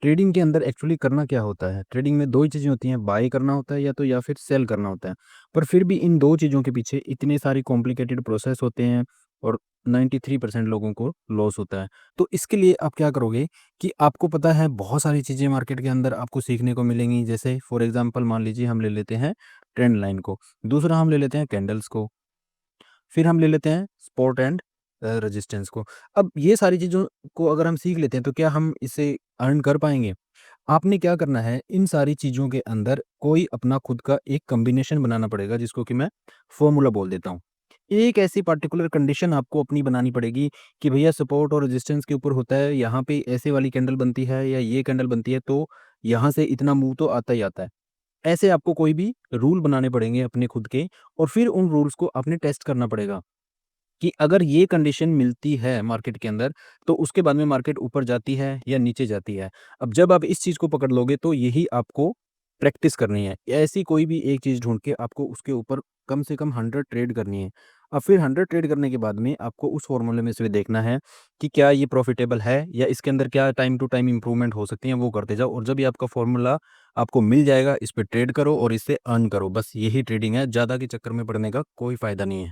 Trading के अंदर actually करना क्या होता है? ट्रेडिंग में 2 ही चीज़ें होती हैं, बाय करना होता है या फिर सेल करना होता है। पर फिर भी इन 2 चीज़ों के पीछे इतने सारे कॉम्प्लिकेटेड प्रोसेस होते हैं और 93% लोगों को लॉस होता है। तो इसके लिए आप क्या करोगे कि आपको पता है बहुत सारी चीज़ें मार्केट के अंदर आपको सीखने को मिलेंगी। जैसे फॉर एग्ज़ाम्पल मान लीजिए हम ले लेते हैं ट्रेंड लाइन को, दूसरा हम ले लेते हैं कैंडल्स को, फिर हम ले लेते हैं सपोर्ट एंड रेजिस्टेंस को। अब ये सारी चीज़ों को अगर हम सीख लेते हैं तो क्या हम इसे अर्न कर पाएँगे? आपने क्या करना है, इन सारी चीज़ों के अंदर कोई अपना खुद का एक कॉम्बिनेशन बनाना पड़ेगा जिसको कि मैं फ़ॉर्मूला बोल देता हूँ। एक ऐसी पार्टिकुलर कंडीशन आपको अपनी बनानी पड़ेगी कि भैया सपोर्ट और रेजिस्टेंस के ऊपर होता है, यहाँ पे ऐसे वाली कैंडल बनती है या ये कैंडल बनती है तो यहाँ से इतना मूव तो आता ही आता है। ऐसे आपको कोई भी रूल बनाने पड़ेंगे अपने खुद के और फिर उन रूल्स को आपने टेस्ट करना पड़ेगा। कि अगर ये कंडीशन मिलती है मार्केट के अंदर, तो उसके बाद में मार्केट ऊपर जाती है या नीचे जाती है। अब जब आप इस चीज़ को पकड़ लोगे तो यही आपको प्रैक्टिस करनी है। ऐसी कोई भी एक चीज़ ढूँढ के आपको उसके ऊपर कम से कम 100 ट्रेड करनी है। अब फिर 100 ट्रेड करने के बाद में आपको उस फ़ॉर्मूले में से देखना है कि क्या ये प्रॉफ़िटेबल है या इसके अंदर क्या टाइम टू टाइम इम्प्रूवमेंट हो सकती है, वो करते जाओ और जब ये आपका फ़ॉर्मूला आपको मिल जाएगा, इस पे ट्रेड करो और इससे अर्न करो। बस यही ट्रेडिंग है, ज़्यादा के चक्कर में पड़ने का कोई फ़ायदा नहीं है।